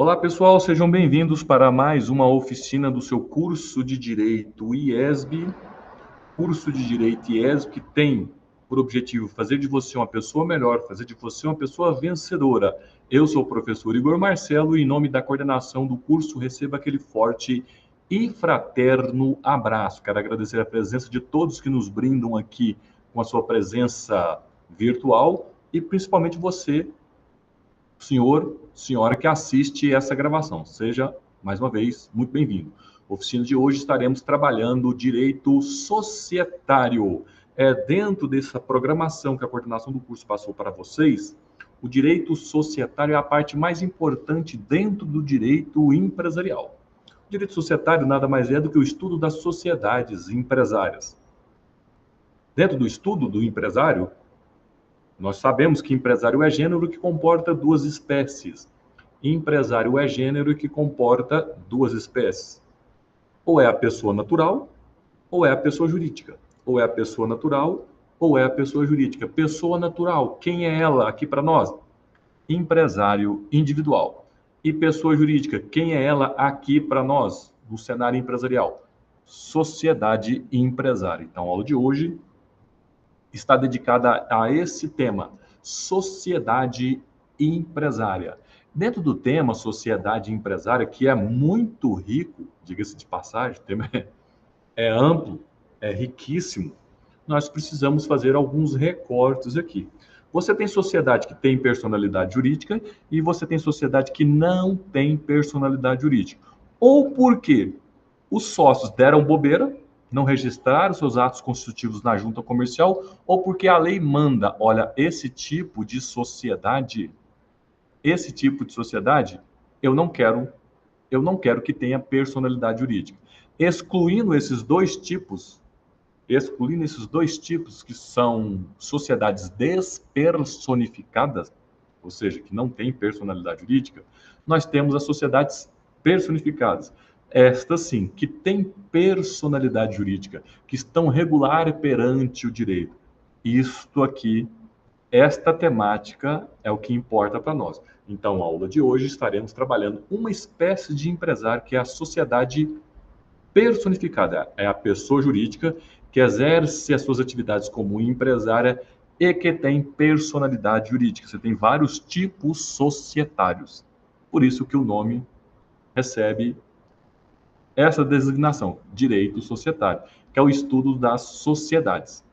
Olá, pessoal, sejam bem-vindos para mais uma oficina do seu curso de Direito IESB. Curso de Direito IESB que tem por objetivo fazer de você uma pessoa melhor, fazer de você uma pessoa vencedora. Eu sou o professor Igor Marcelo e, em nome da coordenação do curso, receba aquele forte e fraterno abraço. Quero agradecer a presença de todos que nos brindam aqui com a sua presença virtual e principalmente você, senhor, senhora que assiste essa gravação. Seja, mais uma vez, muito bem-vindo. Oficina de hoje estaremos trabalhando direito societário. Dentro dessa programação que a coordenação do curso passou para vocês, o direito societário é a parte mais importante dentro do direito empresarial. O direito societário nada mais é do que o estudo das sociedades empresárias. Dentro do estudo do empresário, nós sabemos que empresário é gênero que comporta duas espécies. Empresário é gênero que comporta duas espécies. Ou é a pessoa natural, ou é a pessoa jurídica. Ou é a pessoa natural, ou é a pessoa jurídica. Pessoa natural, quem é ela aqui para nós? Empresário individual. E pessoa jurídica, quem é ela aqui para nós, no cenário empresarial? Sociedade empresária. Então, a aula de hoje está dedicada a esse tema, sociedade empresária. Dentro do tema sociedade empresária, que é muito rico, diga-se de passagem, o tema é amplo, é riquíssimo, nós precisamos fazer alguns recortes aqui. Você tem sociedade que tem personalidade jurídica e você tem sociedade que não tem personalidade jurídica. Ou porque os sócios deram bobeira, não registraram seus atos constitutivos na junta comercial, ou porque a lei manda, olha, esse tipo de sociedade, eu não quero que tenha personalidade jurídica. Excluindo esses dois tipos que são sociedades despersonificadas, ou seja, que não têm personalidade jurídica, nós temos as sociedades personificadas. Estas sim, que têm personalidade jurídica, que estão regular perante o direito. Isto aqui, esta temática é o que importa para nós. Então, a aula de hoje estaremos trabalhando uma espécie de empresário que é a sociedade personificada, é a pessoa jurídica que exerce as suas atividades como empresária e que tem personalidade jurídica. Você tem vários tipos societários. Por isso que o nome recebe essa designação, direito societário, que é o estudo das sociedades.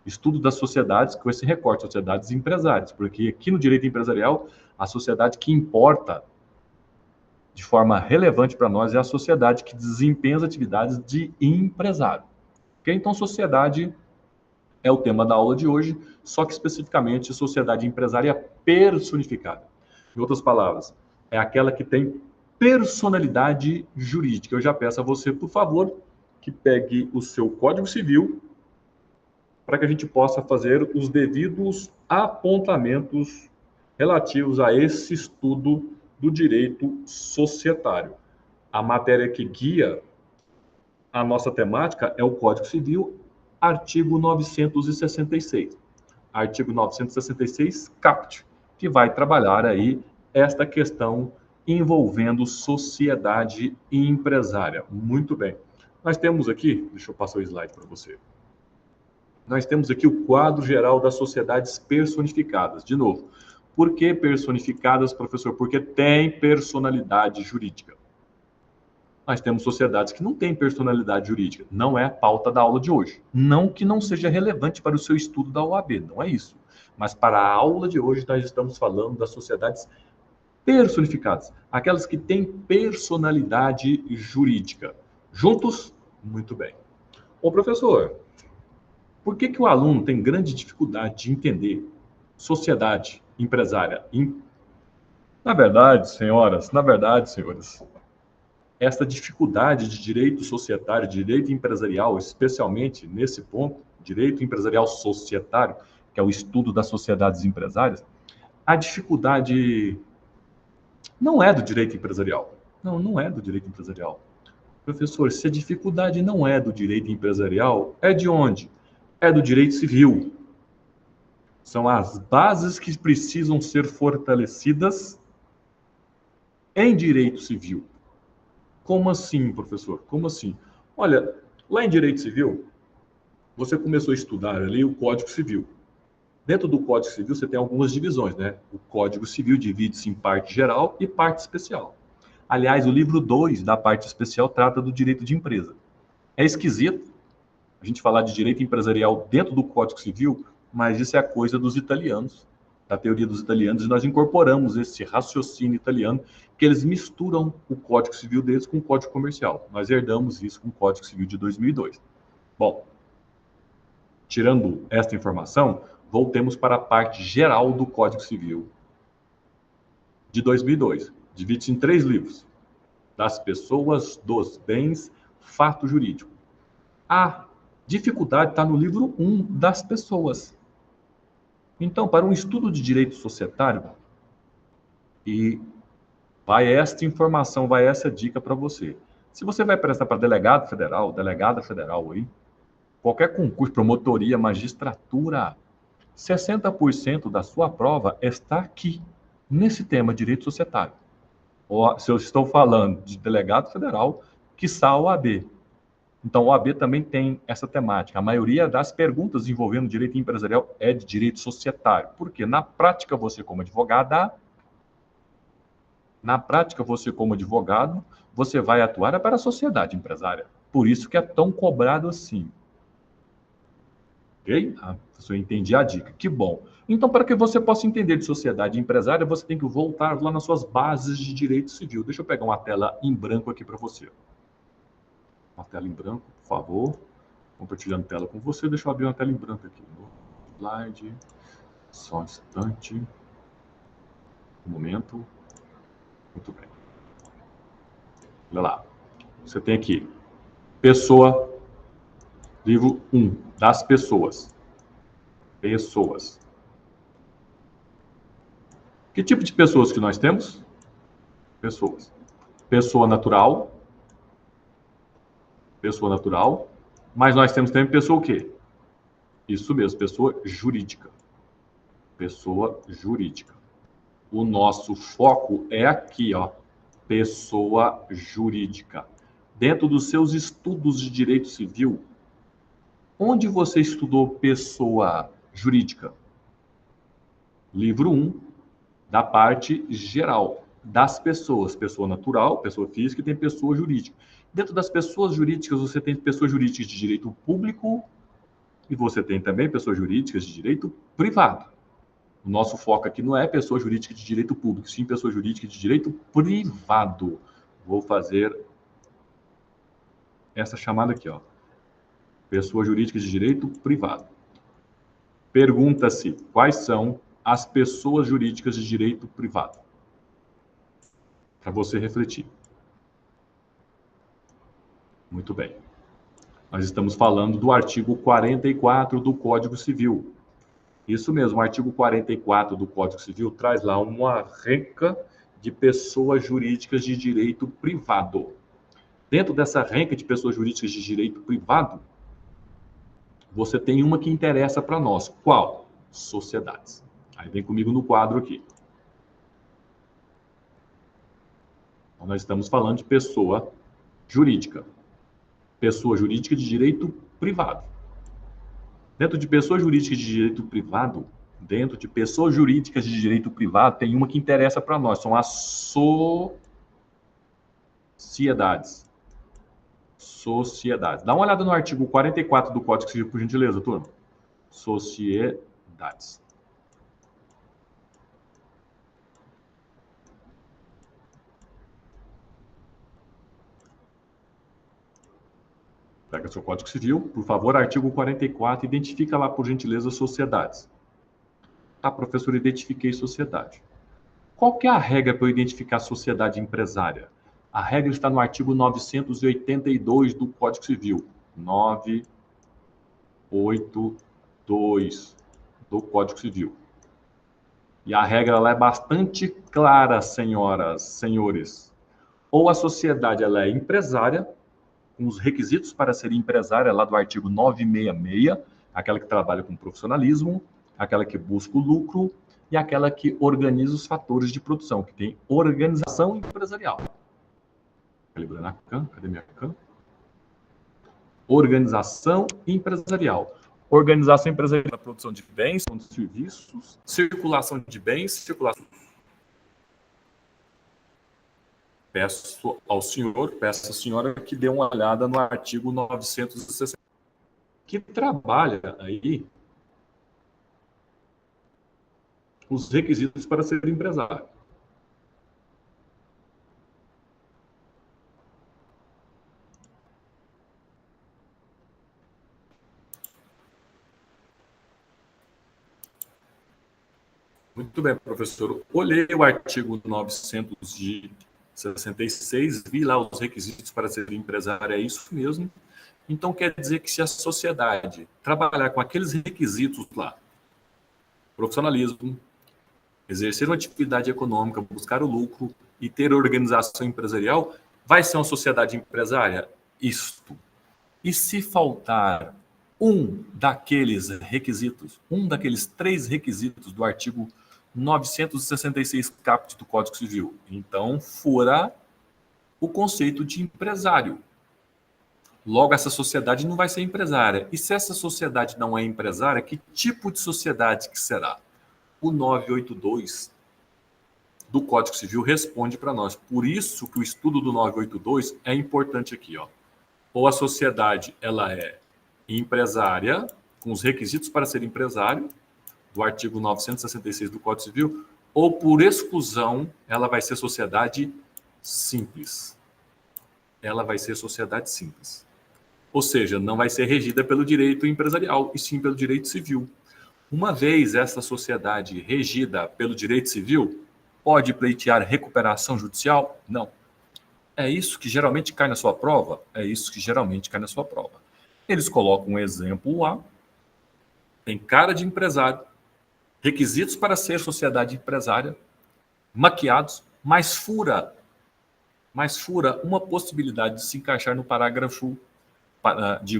Estudo das sociedades com esse recorte, sociedades empresárias, porque aqui no direito empresarial, a sociedade que importa de forma relevante para nós é a sociedade que desempenha as atividades de empresário. Okay? Então, sociedade é o tema da aula de hoje, só que especificamente sociedade empresária personificada. Em outras palavras, é aquela que tem personalidade jurídica. Eu já peço a você, por favor, que pegue o seu Código Civil para que a gente possa fazer os devidos apontamentos relativos a esse estudo do direito societário. A matéria que guia a nossa temática é o Código Civil, artigo 966. Artigo 966, caput, que vai trabalhar aí esta questão envolvendo sociedade empresária. Muito bem. Nós temos aqui, deixa eu passar o slide para você. Nós temos aqui o quadro geral das sociedades personificadas. De novo, por que personificadas, professor? Porque tem personalidade jurídica. Nós temos sociedades que não têm personalidade jurídica. Não é a pauta da aula de hoje. Não que não seja relevante para o seu estudo da OAB, não é isso. Mas para a aula de hoje, nós estamos falando das sociedades personificadas. Aquelas que têm personalidade jurídica. Juntos? Muito bem. Ô, professor, por que o aluno tem grande dificuldade de entender sociedade empresária? Na verdade, senhoras, senhores, esta dificuldade de direito societário, direito empresarial, especialmente nesse ponto, direito empresarial societário, que é o estudo das sociedades empresárias, a dificuldade não é do direito empresarial. Não é do direito empresarial. Professor, se a dificuldade não é do direito empresarial, é de onde? É do direito civil. São as bases que precisam ser fortalecidas em direito civil. Como assim, professor? Como assim? Olha, lá em direito civil, você começou a estudar ali o Código Civil. Dentro do Código Civil, você tem algumas divisões, né? O Código Civil divide-se em parte geral e parte especial. Aliás, o livro 2 da parte especial trata do direito de empresa. É esquisito a gente falar de direito empresarial dentro do Código Civil, mas isso é a coisa dos italianos, da teoria dos italianos, e nós incorporamos esse raciocínio italiano, que eles misturam o Código Civil deles com o Código Comercial. Nós herdamos isso com o Código Civil de 2002. Bom, tirando esta informação, voltemos para a parte geral do Código Civil de 2002. Divide-se em 3 livros: das pessoas, dos bens, fato jurídico. A dificuldade está no livro 1, das pessoas. Então, para um estudo de direito societário, e vai esta informação, vai essa dica para você. Se você vai prestar para delegado federal, delegada federal aí, qualquer concurso, promotoria, magistratura, 60% da sua prova está aqui, nesse tema direito societário. Ou, se eu estou falando de delegado federal, quiçá o OAB. Então, o OAB também tem essa temática. A maioria das perguntas envolvendo direito empresarial é de direito societário. Porque na prática, você como advogado, você vai atuar para a sociedade empresária. Por isso que é tão cobrado assim. Ok? Ah, eu entendi a dica. Que bom. Então, para que você possa entender de sociedade empresária, você tem que voltar lá nas suas bases de direito civil. Deixa eu pegar uma tela em branco aqui para você. Uma tela em branco, por favor. Compartilhando tela com você. Deixa eu abrir uma tela em branco aqui. Slide. Só um instante. Um momento. Muito bem. Olha lá. Você tem aqui. Pessoa. Livro 1. Das pessoas. Pessoas. Que tipo de pessoas que nós temos? Pessoas. Pessoa natural. Pessoa natural. Mas nós temos também pessoa o quê? Isso mesmo, pessoa jurídica. Pessoa jurídica. O nosso foco é aqui, ó. Pessoa jurídica. Dentro dos seus estudos de direito civil, onde você estudou pessoa jurídica? Livro 1, da parte geral, das pessoas. Pessoa natural, pessoa física e tem pessoa jurídica. Dentro das pessoas jurídicas, você tem pessoas jurídicas de direito público e você tem também pessoas jurídicas de direito privado. O nosso foco aqui não é pessoa jurídica de direito público, sim pessoa jurídica de direito privado. Vou fazer essa chamada aqui, ó. Pessoa jurídica de direito privado. Pergunta-se quais são as pessoas jurídicas de direito privado. Para você refletir. Muito bem. Nós estamos falando do artigo 44 do Código Civil. Isso mesmo, o artigo 44 do Código Civil traz lá uma renca de pessoas jurídicas de direito privado. Dentro dessa renca de pessoas jurídicas de direito privado, você tem uma que interessa para nós. Qual? Sociedades. Aí vem comigo no quadro aqui. Então, nós estamos falando de pessoa jurídica. Pessoa jurídica de direito privado. Dentro de pessoas jurídicas de direito privado, tem uma que interessa para nós, são as sociedades. Sociedades. Dá uma olhada no artigo 44 do Código Civil, por gentileza, turma. Sociedades. Pega seu Código Civil, por favor, artigo 44, identifica lá, por gentileza, sociedades. Tá, professor, identifiquei sociedade. Qual que é a regra para eu identificar sociedade empresária? A regra está no artigo 982 do Código Civil. 982 do Código Civil. E a regra lá é bastante clara, senhoras, senhores. Ou a sociedade ela é empresária, com os requisitos para ser empresária lá do artigo 966, aquela que trabalha com profissionalismo, aquela que busca o lucro, e aquela que organiza os fatores de produção, que tem organização empresarial. Calibrando a CAM, cadê minha CAM? Organização empresarial. Organização empresarial para a produção de bens, de serviços, circulação de bens, circulação. Peço à senhora que dê uma olhada no artigo 960, que trabalha aí os requisitos para ser empresário. Muito bem, professor. Olhei o artigo 966, vi lá os requisitos para ser empresário, é isso mesmo. Então, quer dizer que se a sociedade trabalhar com aqueles requisitos lá, profissionalismo, exercer uma atividade econômica, buscar o lucro e ter organização empresarial, vai ser uma sociedade empresária? Isto. E se faltar um daqueles requisitos, um daqueles 3 requisitos do artigo 966 caput do Código Civil, então fora o conceito de empresário. Logo, essa sociedade não vai ser empresária. E se essa sociedade não é empresária, que tipo de sociedade que será? O 982 do Código Civil responde para nós. Por isso que o estudo do 982 é importante aqui, ó. Ou a sociedade ela é empresária, com os requisitos para ser empresário, do artigo 966 do Código Civil, ou por exclusão, ela vai ser sociedade simples. Ela vai ser sociedade simples. Ou seja, não vai ser regida pelo direito empresarial, e sim pelo direito civil. Uma vez essa sociedade regida pelo direito civil, pode pleitear recuperação judicial? Não. É isso que geralmente cai na sua prova? É isso que geralmente cai na sua prova. Eles colocam um exemplo lá, tem cara de empresário, requisitos para ser sociedade empresária, maquiados, mas fura uma possibilidade de se encaixar no parágrafo,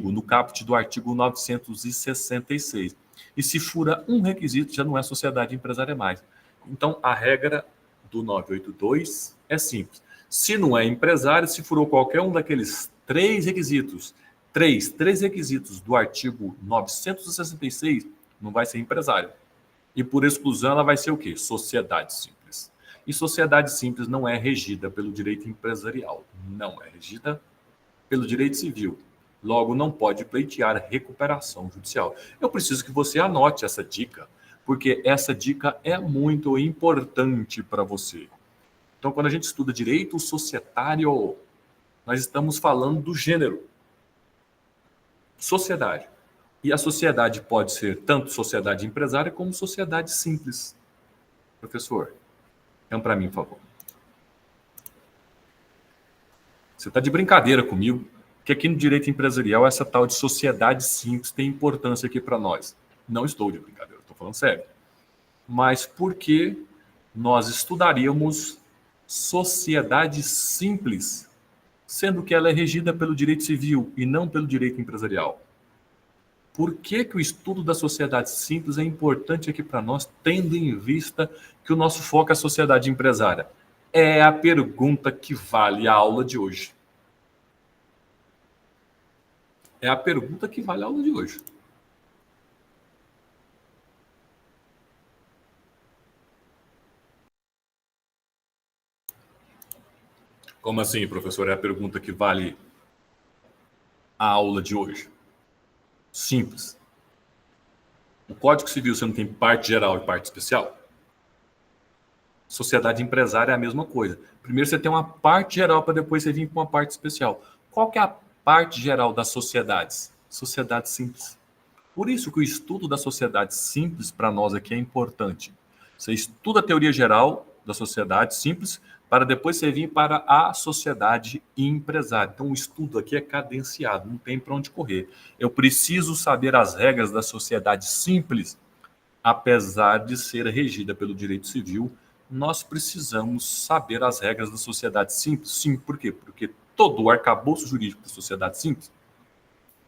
no caput do artigo 966. E se fura um requisito, já não é sociedade empresária mais. Então, a regra do 982 é simples. Se não é empresário, se furou qualquer um daqueles 3 requisitos, três requisitos do artigo 966, não vai ser empresário. E por exclusão, ela vai ser o quê? Sociedade simples. E sociedade simples não é regida pelo direito empresarial, não é regida pelo direito civil. Logo, não pode pleitear recuperação judicial. Eu preciso que você anote essa dica, porque essa dica é muito importante para você. Então, quando a gente estuda direito societário, nós estamos falando do gênero sociedade. E a sociedade pode ser tanto sociedade empresária como sociedade simples. Professor, então para mim, por favor. Você está de brincadeira comigo, que aqui no direito empresarial essa tal de sociedade simples tem importância aqui para nós. Não estou de brincadeira, estou falando sério. Mas por que nós estudaríamos sociedade simples, sendo que ela é regida pelo direito civil e não pelo direito empresarial? Por que o estudo da sociedade simples é importante aqui para nós, tendo em vista que o nosso foco é a sociedade empresária? É a pergunta que vale a aula de hoje. É a pergunta que vale a aula de hoje. Como assim, professor? É a pergunta que vale a aula de hoje? Simples. O Código Civil, você não tem parte geral e parte especial? Sociedade empresária é a mesma coisa. Primeiro você tem uma parte geral para depois você vir com uma parte especial. Qual que é a parte geral das sociedades? Sociedade simples. Por isso que o estudo da sociedade simples para nós aqui é importante. Você estuda a teoria geral da sociedade simples para depois você vir para a sociedade empresária. Então o estudo aqui é cadenciado, não tem para onde correr. Eu preciso saber as regras da sociedade simples, apesar de ser regida pelo direito civil. Nós precisamos saber as regras da sociedade simples. Sim, por quê? Porque todo o arcabouço jurídico da sociedade simples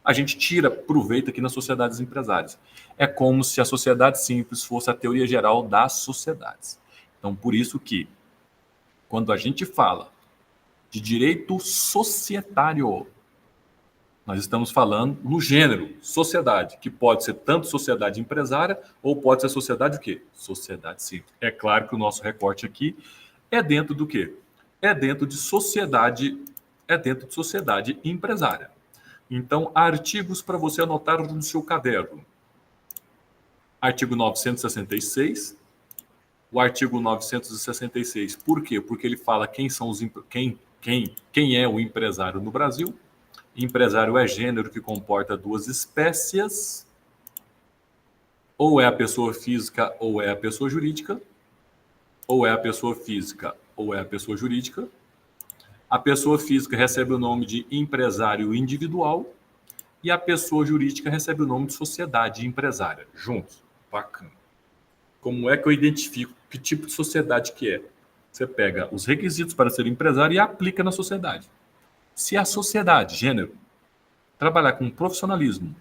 a gente tira proveito aqui nas sociedades empresárias. É como se a sociedade simples fosse a teoria geral das sociedades. Então, por isso que, quando a gente fala de direito societário, nós estamos falando no gênero sociedade, que pode ser tanto sociedade empresária ou pode ser sociedade o quê? Sociedade simples. É claro que o nosso recorte aqui é dentro do quê? É dentro de sociedade empresária. Então, artigos para você anotar no seu caderno. Artigo 966. O artigo 966, por quê? Porque ele fala quem é o empresário no Brasil. Empresário é gênero que comporta duas espécies, ou é a pessoa física ou é a pessoa jurídica, ou é a pessoa física ou é a pessoa jurídica. A pessoa física recebe o nome de empresário individual e a pessoa jurídica recebe o nome de sociedade empresária. Juntos. Bacana. Como é que eu identifico que tipo de sociedade que é? Você pega os requisitos para ser empresário e aplica na sociedade. Se a sociedade, gênero, trabalhar com profissionalismo,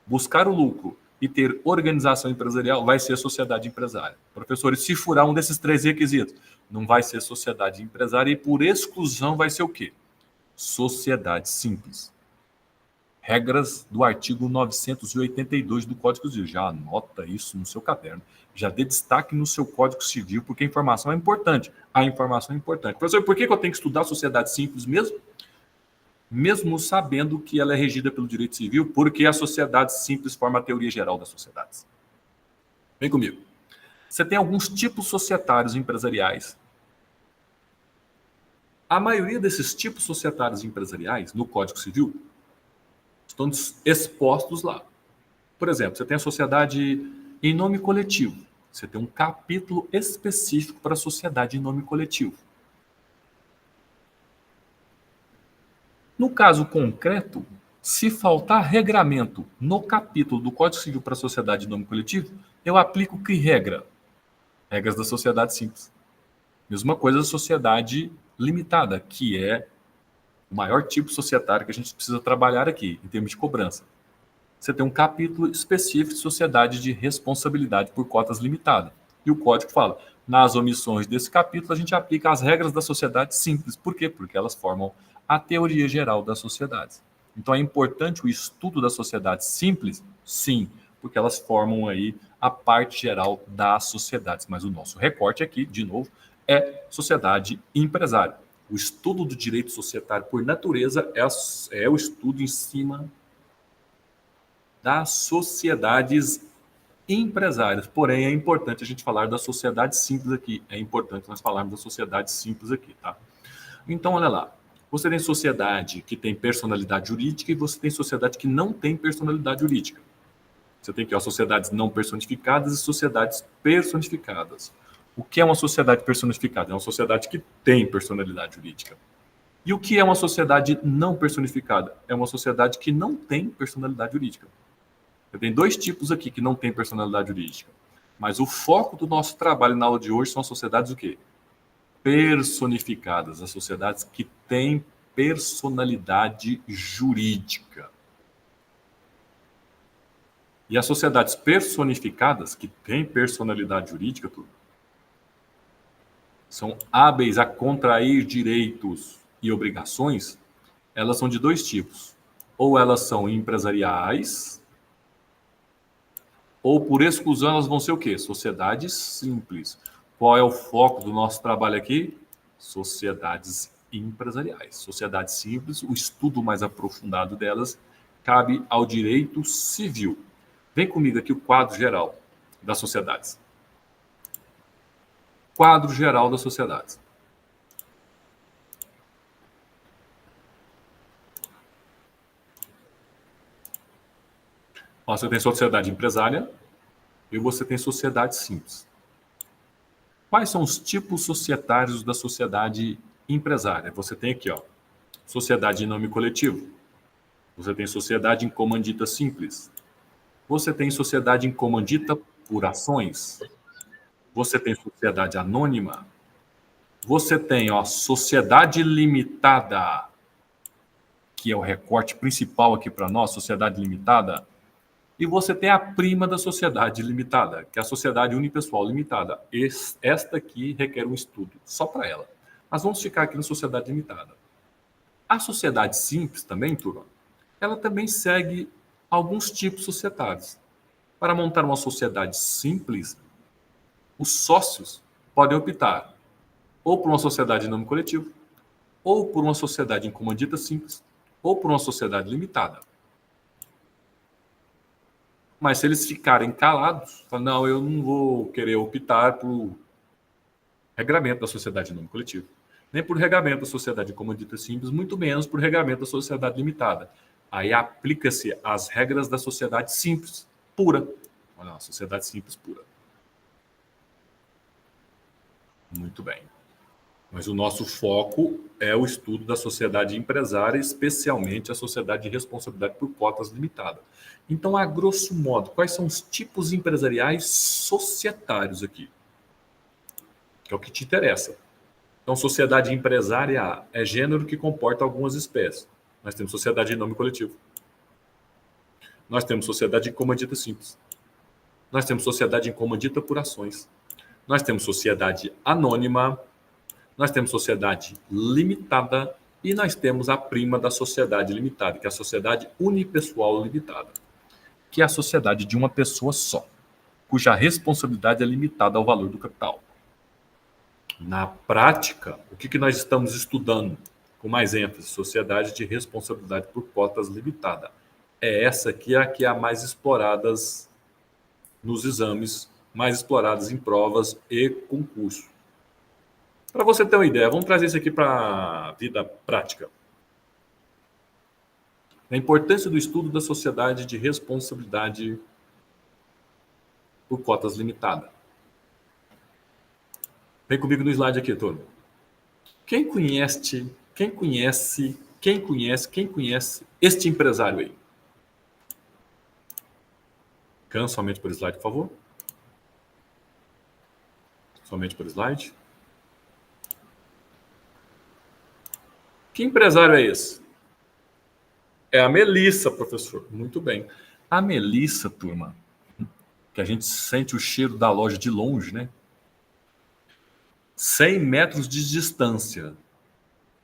buscar o lucro e ter organização empresarial, vai ser sociedade empresária. Professores, se furar um desses três requisitos, não vai ser sociedade empresária e, por exclusão, vai ser o quê? Sociedade simples. Regras do artigo 982 do Código Civil. Já anota isso no seu caderno. Já dê destaque no seu Código Civil, porque a informação é importante. A informação é importante. Professor, por que eu tenho que estudar a sociedade simples mesmo? Mesmo sabendo que ela é regida pelo direito civil, porque a sociedade simples forma a teoria geral das sociedades. Vem comigo. Você tem alguns tipos societários empresariais. A maioria desses tipos societários empresariais, no Código Civil, estão expostos lá. Por exemplo, você tem a sociedade em nome coletivo. Você tem um capítulo específico para a sociedade em nome coletivo. No caso concreto, se faltar regramento no capítulo do Código Civil para a sociedade em nome coletivo, eu aplico que regra? Regras da sociedade simples. Mesma coisa da sociedade limitada, que é o maior tipo societário que a gente precisa trabalhar aqui, em termos de cobrança. Você tem um capítulo específico de sociedade de responsabilidade por cotas limitada. E o código fala, nas omissões desse capítulo, a gente aplica as regras da sociedade simples. Por quê? Porque elas formam a teoria geral das sociedades. Então, é importante o estudo das sociedades simples? Sim, porque elas formam aí a parte geral das sociedades. Mas o nosso recorte aqui, de novo, é sociedade empresária. O estudo do direito societário, por natureza, é o estudo em cima das sociedades empresárias. Porém, é importante a gente falar da sociedade simples aqui. É importante nós falarmos da sociedade simples aqui, tá? Então, olha lá. Você tem sociedade que tem personalidade jurídica e você tem sociedade que não tem personalidade jurídica. Você tem aqui, ó, sociedades não personificadas e sociedades personificadas. O que é uma sociedade personificada? É uma sociedade que tem personalidade jurídica. E o que é uma sociedade não personificada? É uma sociedade que não tem personalidade jurídica. Eu tenho dois tipos aqui que não têm personalidade jurídica. Mas o foco do nosso trabalho na aula de hoje são as sociedades o quê? Personificadas, as sociedades que têm personalidade jurídica. E as sociedades personificadas, que têm personalidade jurídica, são hábeis a contrair direitos e obrigações, elas são de dois tipos. Ou elas são empresariais, ou por exclusão elas vão ser o quê? Sociedades simples. Qual é o foco do nosso trabalho aqui? Sociedades empresariais. Sociedades simples, o estudo mais aprofundado delas cabe ao direito civil. Vem comigo aqui o quadro geral das sociedades. Quadro geral das sociedades. Você tem sociedade empresária e você tem sociedade simples. Quais são os tipos societários da sociedade empresária? Você tem aqui, ó, sociedade em nome coletivo. Você tem sociedade em comandita simples. Você tem sociedade em comandita por ações. Você tem sociedade anônima. Você tem, ó, sociedade limitada, que é o recorte principal aqui para nós, sociedade limitada, e você tem a prima da sociedade limitada, que é a sociedade unipessoal limitada. Esta aqui requer um estudo só para ela. Mas vamos ficar aqui na sociedade limitada. A sociedade simples também, turma, ela também segue alguns tipos societários. Para montar uma sociedade simples, os sócios podem optar ou por uma sociedade em nome coletivo, ou por uma sociedade em comandita simples, ou por uma sociedade limitada. Mas se eles ficarem calados, falam, não, eu não vou querer optar por regramento da sociedade em nome coletivo, nem por regramento da sociedade em comandita simples, muito menos por regramento da sociedade limitada. Aí aplica-se as regras da sociedade simples, pura. Olha lá, sociedade simples pura. Muito bem. Mas o nosso foco é o estudo da sociedade empresária, especialmente a sociedade de responsabilidade por cotas limitada. Então, a grosso modo, quais são os tipos empresariais societários aqui? Que é o que te interessa. Então, sociedade empresária é gênero que comporta algumas espécies. Nós temos sociedade em nome coletivo. Nós temos sociedade em comandita simples. Nós temos sociedade em comandita por ações. Nós temos sociedade anônima. Nós temos sociedade limitada e nós temos a prima da sociedade limitada, que é a sociedade unipessoal limitada, que é a sociedade de uma pessoa só, cuja responsabilidade é limitada ao valor do capital. Na prática, o que nós estamos estudando com mais ênfase? Sociedade de responsabilidade por cotas limitada. É essa aqui a que é a mais explorada nos exames, mais exploradas em provas e concursos. Para você ter uma ideia, vamos trazer isso aqui para a vida prática. A importância do estudo da sociedade de responsabilidade por cotas limitada. Vem comigo no slide aqui, turma. Quem conhece este empresário aí? Cansa somente por slide, por favor. Somente por slide. Que empresário é esse? É a Melissa, professor. Muito bem. A Melissa, turma, que a gente sente o cheiro da loja de longe, né? 100 metros de distância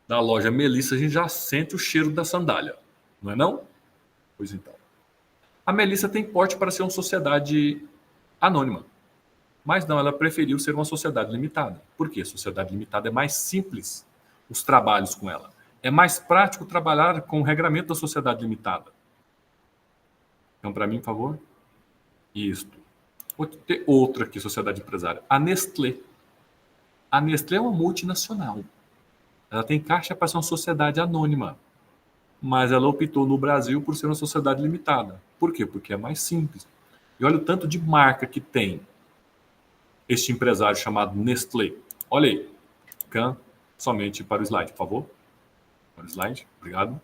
da loja Melissa, a gente já sente o cheiro da sandália. Não é não? Pois então. A Melissa tem porte para ser uma sociedade anônima. Mas não, ela preferiu ser uma sociedade limitada. Por quê? Sociedade limitada é mais simples os trabalhos com ela. É mais prático trabalhar com o regramento da sociedade limitada. Então, para mim, por favor. Isto. Vou ter outra aqui, sociedade empresária. A Nestlé. A Nestlé é uma multinacional. Ela tem caixa para ser uma sociedade anônima. Mas ela optou no Brasil por ser uma sociedade limitada. Por quê? Porque é mais simples. E olha o tanto de marca que tem este empresário chamado Nestlé. Olha aí. Somente para o slide, por favor. Para o slide. Obrigado.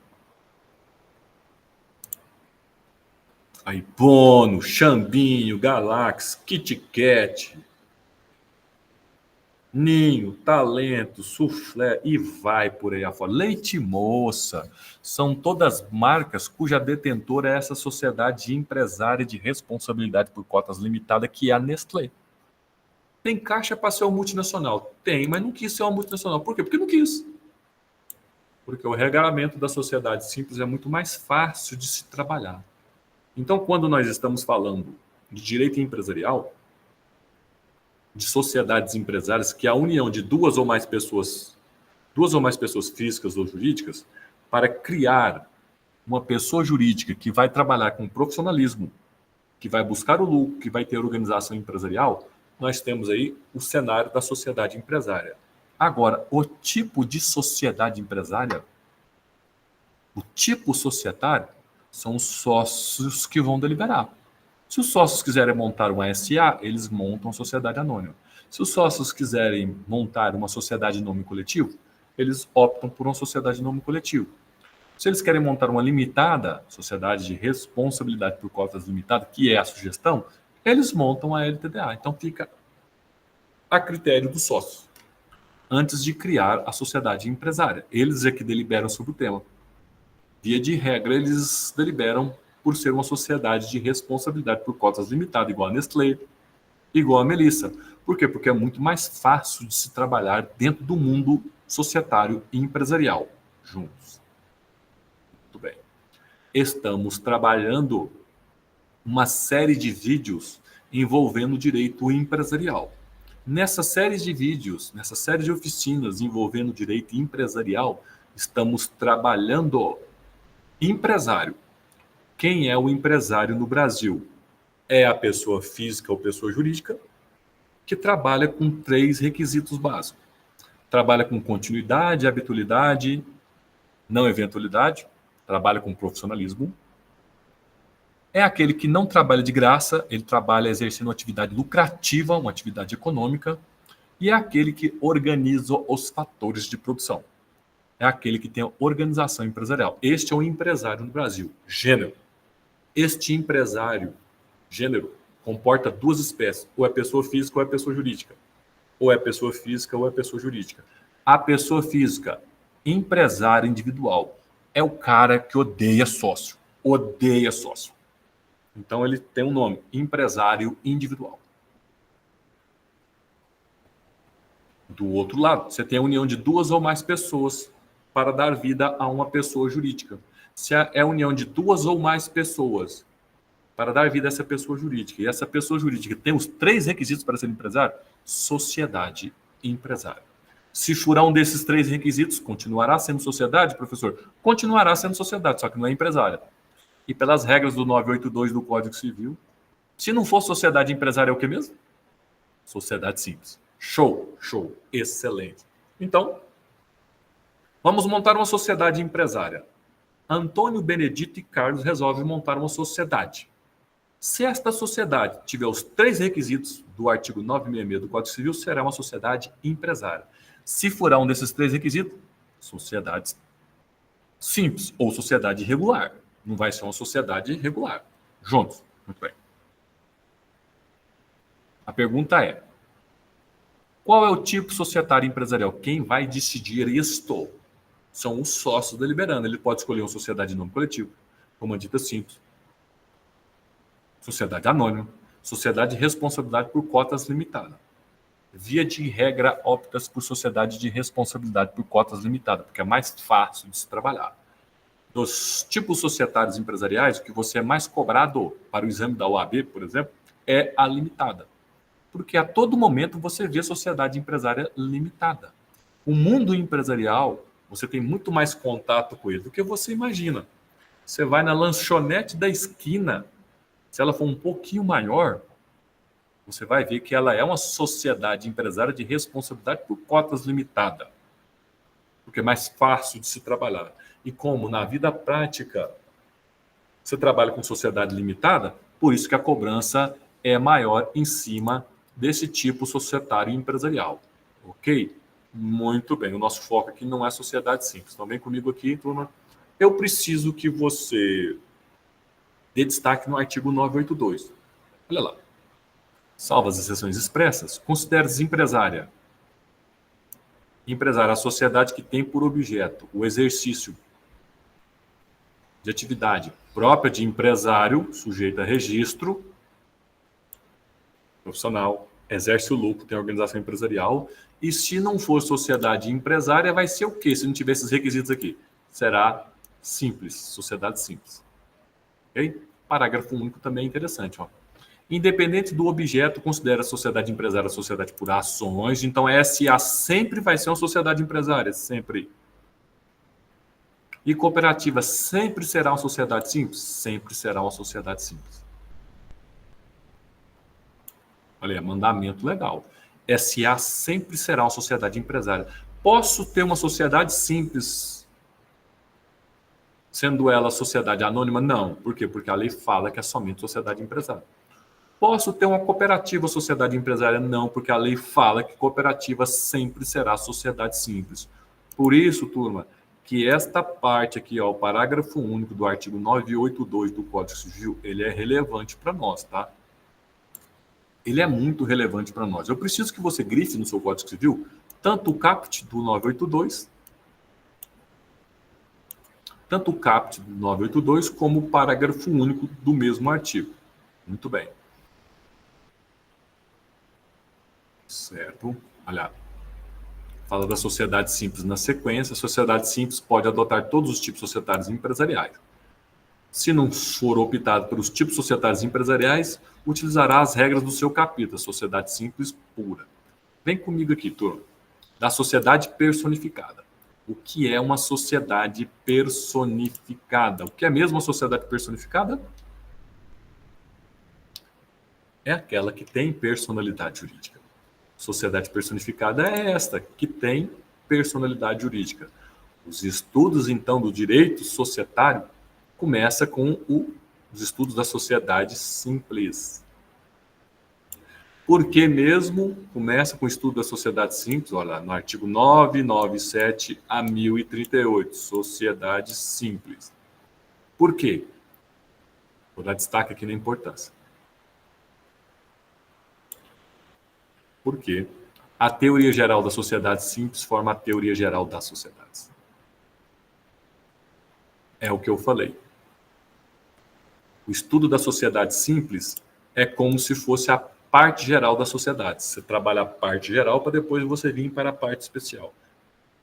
Aí, Bono, Xambinho, Galax, Kit Kat, Ninho, Talento, Soufflé e vai por aí afora. Leite Moça. São todas marcas cuja detentora é essa sociedade empresária de responsabilidade por cotas limitada, que é a Nestlé. Tem caixa para ser uma multinacional? Tem, mas não quis ser uma multinacional. Por quê? Porque não quis. Porque o regulamento da sociedade simples é muito mais fácil de se trabalhar. Então, quando nós estamos falando de direito empresarial, de sociedades empresárias, que é a união de duas ou mais pessoas físicas ou jurídicas, para criar uma pessoa jurídica que vai trabalhar com profissionalismo, que vai buscar o lucro, que vai ter organização empresarial, nós temos aí o cenário da sociedade empresária. Agora, o tipo de sociedade empresária, o tipo societário, são os sócios que vão deliberar. Se os sócios quiserem montar uma SA, eles montam a sociedade anônima. Se os sócios quiserem montar uma sociedade em nome coletivo, eles optam por uma sociedade em nome coletivo. Se eles querem montar uma limitada, sociedade de responsabilidade por cotas limitada, que é a sugestão, eles montam a LTDA. Então fica a critério dos sócios, antes de criar a sociedade empresária. Eles é que deliberam sobre o tema. Via de regra, eles deliberam por ser uma sociedade de responsabilidade por cotas limitadas, igual a Nestlé, igual a Melissa. Por quê? Porque é muito mais fácil de se trabalhar dentro do mundo societário e empresarial juntos. Muito bem. Estamos trabalhando uma série de vídeos envolvendo o direito empresarial. Nessa série de vídeos, nessa série de oficinas envolvendo o direito empresarial, estamos trabalhando empresário. Quem é o empresário no Brasil? É a pessoa física ou pessoa jurídica que trabalha com 3 requisitos básicos. Trabalha com continuidade, habitualidade, não eventualidade, trabalha com profissionalismo. É aquele que não trabalha de graça, ele trabalha exercendo uma atividade lucrativa, uma atividade econômica, e é aquele que organiza os fatores de produção. É aquele que tem a organização empresarial. Este é o empresário no Brasil. Gênero. Este empresário, gênero, comporta 2 espécies. Ou é pessoa física ou é pessoa jurídica. Ou é pessoa física ou é pessoa jurídica. A pessoa física, empresário individual, é o cara que odeia sócio. Odeia sócio. Então ele tem um nome, empresário individual. Do outro lado, você tem a união de 2 ou mais pessoas para dar vida a uma pessoa jurídica. Se é a união de 2 ou mais pessoas para dar vida a essa pessoa jurídica, e essa pessoa jurídica tem os 3 requisitos para ser empresário, sociedade empresária. Se furar um desses 3 requisitos, continuará sendo sociedade, professor? Continuará sendo sociedade, só que não é empresária. E pelas regras do 982 do Código Civil, se não for sociedade empresária, é o que mesmo? Sociedade simples. Show, show, excelente. Então, vamos montar uma sociedade empresária. Antônio, Benedito e Carlos resolvem montar uma sociedade. Se esta sociedade tiver os 3 requisitos do artigo 966 do Código Civil, será uma sociedade empresária. Se furar um desses 3 requisitos, sociedade simples ou sociedade regular. Não vai ser uma sociedade regular. Juntos. Muito bem. A pergunta é: qual é o tipo societário empresarial? Quem vai decidir isto? São os sócios deliberando. Ele pode escolher uma sociedade de nome coletivo, comandita simples, sociedade anônima, sociedade de responsabilidade por cotas limitadas. Via de regra, opta-se por sociedade de responsabilidade por cotas limitadas, porque é mais fácil de se trabalhar. Dos tipos societários empresariais, o que você é mais cobrado para o exame da OAB, por exemplo, é a limitada. Porque a todo momento você vê sociedade empresária limitada. O mundo empresarial, você tem muito mais contato com ele do que você imagina. Você vai na lanchonete da esquina, se ela for um pouquinho maior, você vai ver que ela é uma sociedade empresária de responsabilidade por cotas limitada. Porque é mais fácil de se trabalhar. E como na vida prática você trabalha com sociedade limitada, por isso que a cobrança é maior em cima desse tipo societário empresarial. Ok? Muito bem. O nosso foco aqui não é sociedade simples. Então vem comigo aqui, turma. Eu preciso que você dê destaque no artigo 982. Olha lá. Salvo as exceções expressas, considere-se empresária. Empresária, a sociedade que tem por objeto o exercício de atividade própria de empresário, sujeito a registro profissional, exerce o lucro, tem organização empresarial, e se não for sociedade empresária, vai ser o quê? Se não tiver esses requisitos aqui, será simples, sociedade simples. Ok? Parágrafo único também é interessante, ó. Independente do objeto, considera a sociedade empresária a sociedade por ações, então a SA sempre vai ser uma sociedade empresária, sempre. E cooperativa sempre será uma sociedade simples? Sempre será uma sociedade simples. Olha, mandamento legal. SA sempre será uma sociedade empresária. Posso ter uma sociedade simples, sendo ela sociedade anônima? Não. Por quê? Porque a lei fala que é somente sociedade empresária. Posso ter uma cooperativa sociedade empresária? Não, porque a lei fala que cooperativa sempre será sociedade simples. Por isso, turma, que esta parte aqui, ó, o parágrafo único do artigo 982 do Código Civil, ele é relevante para nós, tá? Ele é muito relevante para nós. Eu preciso que você grife no seu Código Civil tanto o caput do 982 tanto o caput do 982 como o parágrafo único do mesmo artigo. Muito bem. Certo. Olha, fala da sociedade simples na sequência. A sociedade simples pode adotar todos os tipos societários empresariais. Se não for optado pelos tipos societários empresariais, utilizará as regras do seu capítulo, sociedade simples pura. Vem comigo aqui, turma. Da sociedade personificada. O que é uma sociedade personificada? O que é mesmo uma sociedade personificada? É aquela que tem personalidade jurídica. Sociedade personificada é esta, que tem personalidade jurídica. Os estudos, então, do direito societário começa com os estudos da sociedade simples. Por que mesmo começa com o estudo da sociedade simples? Olha, no artigo 997 a 1038, sociedade simples. Por quê? Vou dar destaque aqui na importância. Porque a teoria geral da sociedade simples forma a teoria geral das sociedades. É o que eu falei. O estudo da sociedade simples é como se fosse a parte geral da sociedade. Você trabalha a parte geral para depois você vir para a parte especial.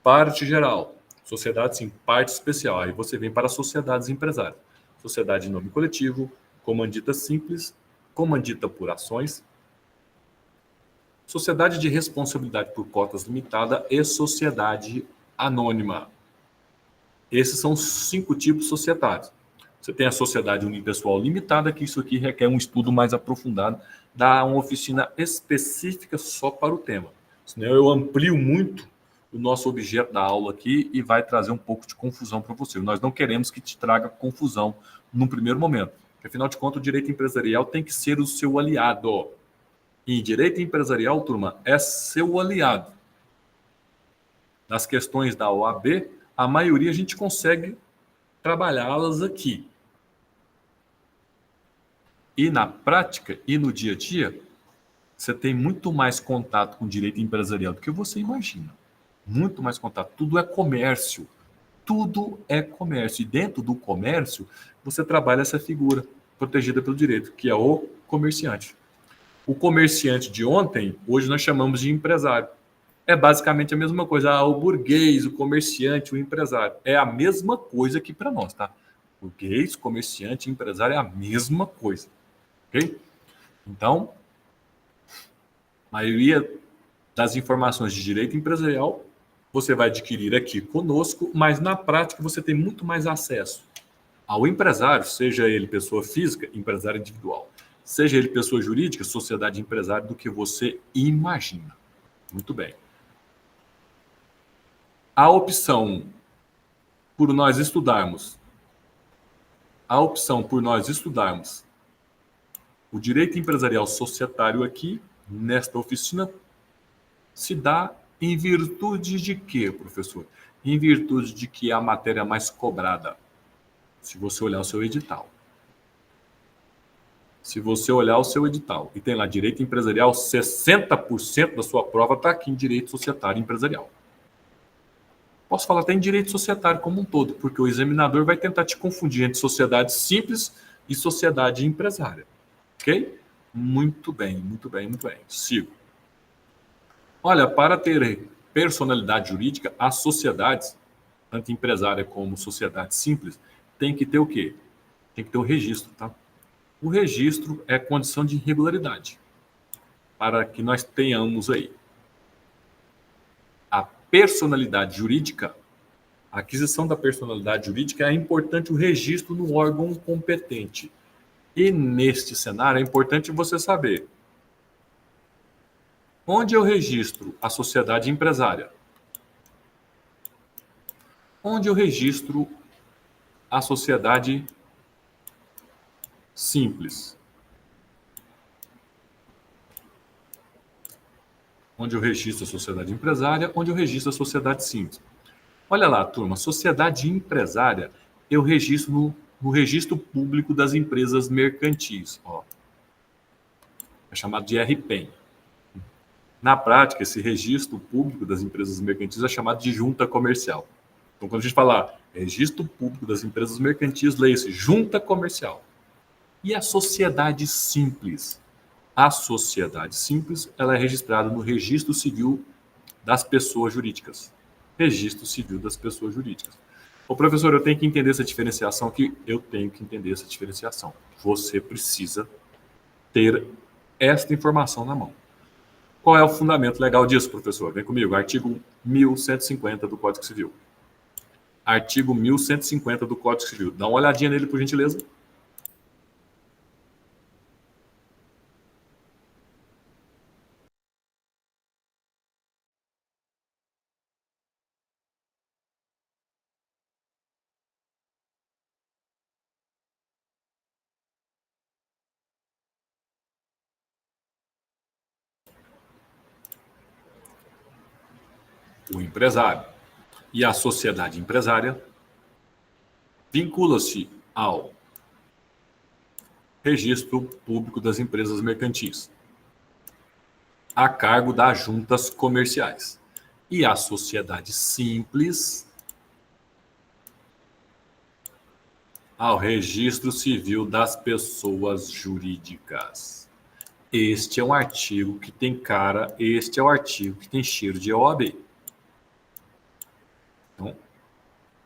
Parte geral, sociedade sim, parte especial. Aí você vem para as sociedades empresárias. Sociedade em nome coletivo, comandita simples, comandita por ações, sociedade de responsabilidade por cotas limitada e sociedade anônima. Esses são os 5 tipos societários. Você tem a sociedade unipessoal limitada, que isso aqui requer um estudo mais aprofundado, dá uma oficina específica só para o tema. Senão eu amplio muito o nosso objeto da aula aqui e vai trazer um pouco de confusão para você. Nós não queremos que te traga confusão num primeiro momento. Porque, afinal de contas, o direito empresarial tem que ser o seu aliado. E direito empresarial, turma, é seu aliado. Nas questões da OAB, a maioria a gente consegue trabalhá-las aqui. E na prática e no dia a dia, você tem muito mais contato com o direito empresarial do que você imagina. Muito mais contato. Tudo é comércio. Tudo é comércio. E dentro do comércio, você trabalha essa figura protegida pelo direito, que é o comerciante. O comerciante de ontem, hoje nós chamamos de empresário. É basicamente a mesma coisa. O burguês, o comerciante, o empresário. É a mesma coisa aqui para nós, tá? Burguês, comerciante, empresário é a mesma coisa. Ok? Então, a maioria das informações de direito empresarial você vai adquirir aqui conosco, mas na prática você tem muito mais acesso ao empresário, seja ele pessoa física, empresário individual, seja ele pessoa jurídica, sociedade empresária, do que você imagina. Muito bem. A opção por nós estudarmos o direito empresarial societário aqui, nesta oficina, se dá em virtude de quê, professor? Em virtude de que é a matéria mais cobrada. Se você olhar o seu edital. Se você olhar o seu edital e tem lá direito empresarial, 60% da sua prova está aqui em direito societário empresarial. Posso falar até em direito societário como um todo, porque o examinador vai tentar te confundir entre sociedade simples e sociedade empresária. Ok? Muito bem, muito bem, muito bem. Sigo. Olha, para ter personalidade jurídica, as sociedades, tanto empresária como sociedade simples, tem que ter o quê? Tem que ter o registro, tá? O registro é condição de irregularidade para que nós tenhamos aí a personalidade jurídica. A aquisição da personalidade jurídica é importante o registro no órgão competente. E neste cenário é importante você saber onde eu registro a sociedade empresária, onde eu registro a sociedade simples, onde eu registro a sociedade empresária, onde eu registro a sociedade simples. Olha lá, turma, sociedade empresária eu registro no registro público das empresas mercantis. Ó. É chamado de RPEM. Na prática, esse registro público das empresas mercantis é chamado de junta comercial. Então, quando a gente fala Registro Público das Empresas Mercantis, leia-se Junta Comercial. E a sociedade simples? A sociedade simples, ela é registrada no Registro Civil das Pessoas Jurídicas. Registro Civil das Pessoas Jurídicas. Ô, professor, eu tenho que entender essa diferenciação aqui? Eu tenho que entender essa diferenciação. Você precisa ter esta informação na mão. Qual é o fundamento legal disso, professor? Vem comigo. Artigo 1150 do Código Civil. Artigo 1150 do Código Civil. Dá uma olhadinha nele, por gentileza. O empresário e a sociedade empresária vincula-se ao Registro Público das Empresas Mercantis, a cargo das juntas comerciais. E a sociedade simples ao Registro Civil das Pessoas Jurídicas. Este é um artigo que tem cara, este é o artigo que tem cheiro de OAB. Então,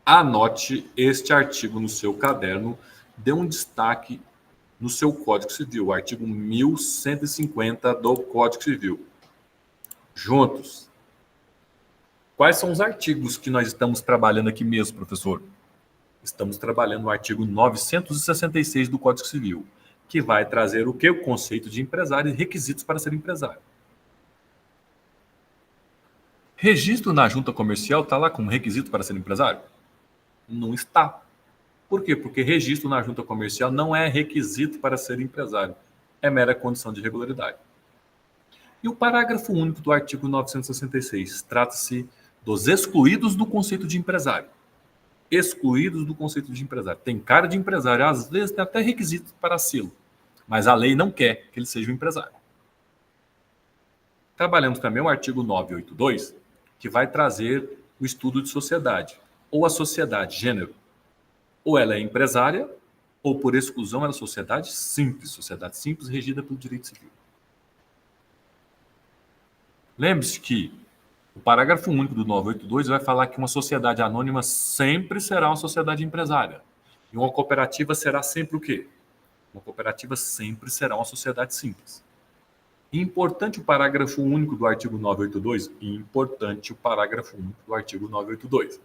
anote este artigo no seu caderno, dê um destaque no seu Código Civil, o artigo 1150 do Código Civil. Juntos. Quais são os artigos que nós estamos trabalhando aqui mesmo, professor? Estamos trabalhando no artigo 966 do Código Civil, que vai trazer o que? O conceito de empresário e requisitos para ser empresário. Registro na junta comercial está lá como requisito para ser empresário? Não está. Por quê? Porque registro na junta comercial não é requisito para ser empresário. É mera condição de regularidade. E o parágrafo único do artigo 966 trata-se dos excluídos do conceito de empresário. Excluídos do conceito de empresário. Tem cara de empresário, às vezes tem até requisito para sê-lo, mas a lei não quer que ele seja um empresário. Trabalhamos também o artigo 982, que vai trazer o estudo de sociedade, ou a sociedade gênero. Ou ela é empresária, ou por exclusão ela é sociedade simples regida pelo direito civil. Lembre-se que o parágrafo único do 982 vai falar que uma sociedade anônima sempre será uma sociedade empresária. E uma cooperativa será sempre o quê? Uma cooperativa sempre será uma sociedade simples. Importante o parágrafo único do artigo 982? Importante o parágrafo único do artigo 982.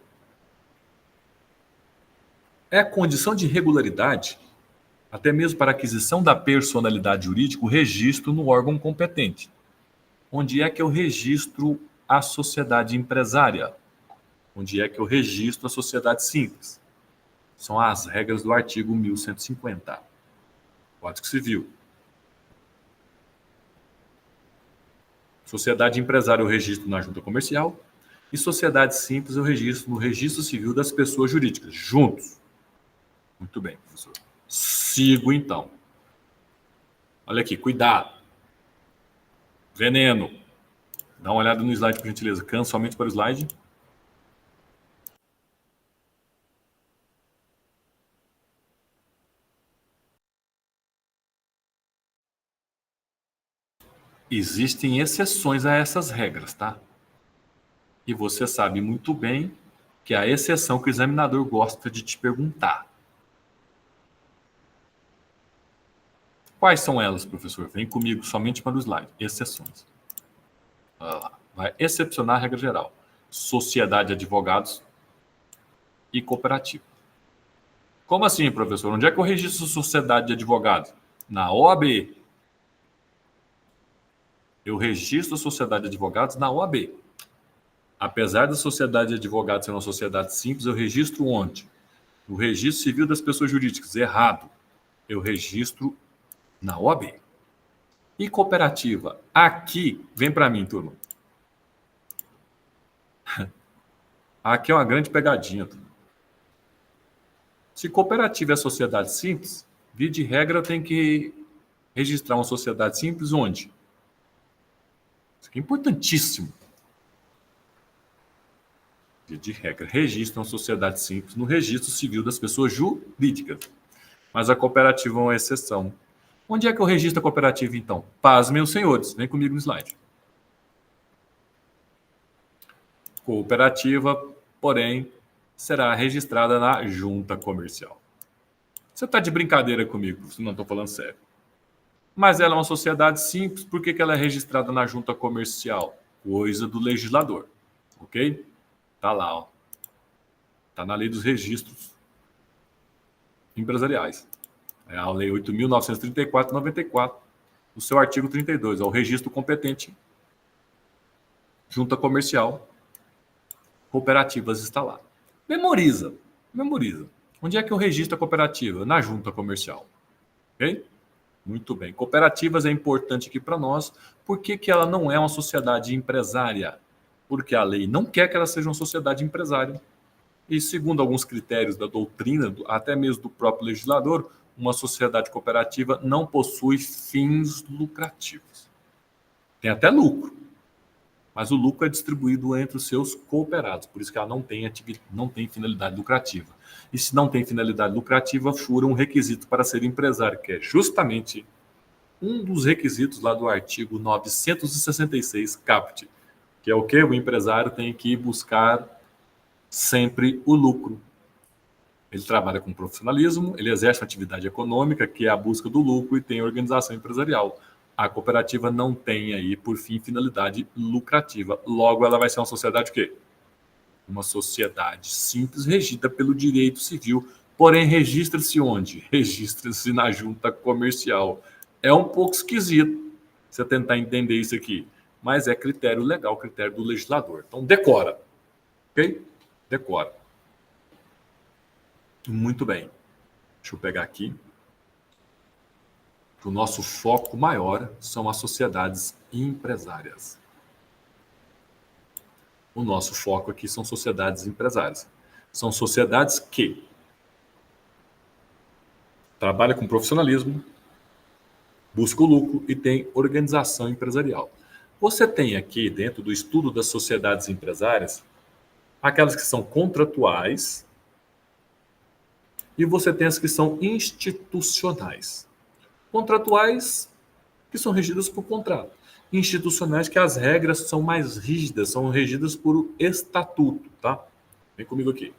É a condição de regularidade, até mesmo para aquisição da personalidade jurídica, o registro no órgão competente. Onde é que eu registro a sociedade empresária? Onde é que eu registro a sociedade simples? São as regras do artigo 1150, Código Civil. Sociedade empresária eu registro na junta comercial e sociedade simples eu registro no Registro Civil das Pessoas Jurídicas, juntos. Muito bem, professor. Sigo então. Olha aqui, cuidado. Veneno. Dá uma olhada no slide, por gentileza. Canso somente para o slide. Existem exceções a essas regras, tá? E você sabe muito bem que a exceção que o examinador gosta de te perguntar. Quais são elas, professor? Vem comigo somente para o slide. Exceções. Vai excepcionar a regra geral. Sociedade de advogados e cooperativa. Como assim, professor? Onde é que eu registro sociedade de advogados? Na OAB. Eu registro a sociedade de advogados na OAB. Apesar da sociedade de advogados ser uma sociedade simples, eu registro onde? No Registro Civil das Pessoas Jurídicas. Errado. Eu registro na OAB. E cooperativa? Aqui, vem para mim, turma. Aqui é uma grande pegadinha, turma. Se cooperativa é sociedade simples, via de regra eu tenho que registrar uma sociedade simples onde? Isso aqui é importantíssimo. Via de regra, registram sociedade simples no registro civil das pessoas jurídicas. Mas a cooperativa é uma exceção. Onde é que eu registro a cooperativa, então? Pasmem os senhores, vem comigo no slide. Cooperativa, porém, será registrada na junta comercial. Você está de brincadeira comigo, se não estou falando sério. Mas ela é uma sociedade simples, por que ela é registrada na junta comercial? Coisa do legislador, ok? Tá lá, ó. Tá na lei dos registros empresariais. É a lei 8.934/94, no seu artigo 32, é o registro competente, junta comercial, cooperativas está lá. Memoriza. Onde é que eu registro a cooperativa? Na junta comercial. Ok? Muito bem. Cooperativas é importante aqui para nós. Por que ela não é uma sociedade empresária? Porque a lei não quer que ela seja uma sociedade empresária. E segundo alguns critérios da doutrina, até mesmo do próprio legislador, uma sociedade cooperativa não possui fins lucrativos. Tem até lucro, mas o lucro é distribuído entre os seus cooperados, por isso que ela não tem finalidade lucrativa. E se não tem finalidade lucrativa, fura um requisito para ser empresário, que é justamente um dos requisitos lá do artigo 966 caput, que é o que? O empresário tem que buscar sempre o lucro. Ele trabalha com profissionalismo, ele exerce uma atividade econômica, que é a busca do lucro, e tem organização empresarial. A cooperativa não tem aí, por fim, finalidade lucrativa. Logo, ela vai ser uma sociedade o quê? Uma sociedade simples, regida pelo direito civil. Porém, registra-se onde? Registra-se na junta comercial. É um pouco esquisito você tentar entender isso aqui, mas é critério legal, critério do legislador. Então, decora. Ok? Decora. Muito bem. Deixa eu pegar aqui. O nosso foco maior são as sociedades empresárias. O nosso foco aqui são sociedades empresárias. São sociedades que trabalham com profissionalismo, buscam o lucro e têm organização empresarial. Você tem aqui, dentro do estudo das sociedades empresárias, aquelas que são contratuais, e você tem as que são institucionais. Contratuais, que são regidas por contrato. Institucionais, que as regras são mais rígidas, são regidas por estatuto, tá? Vem comigo aqui.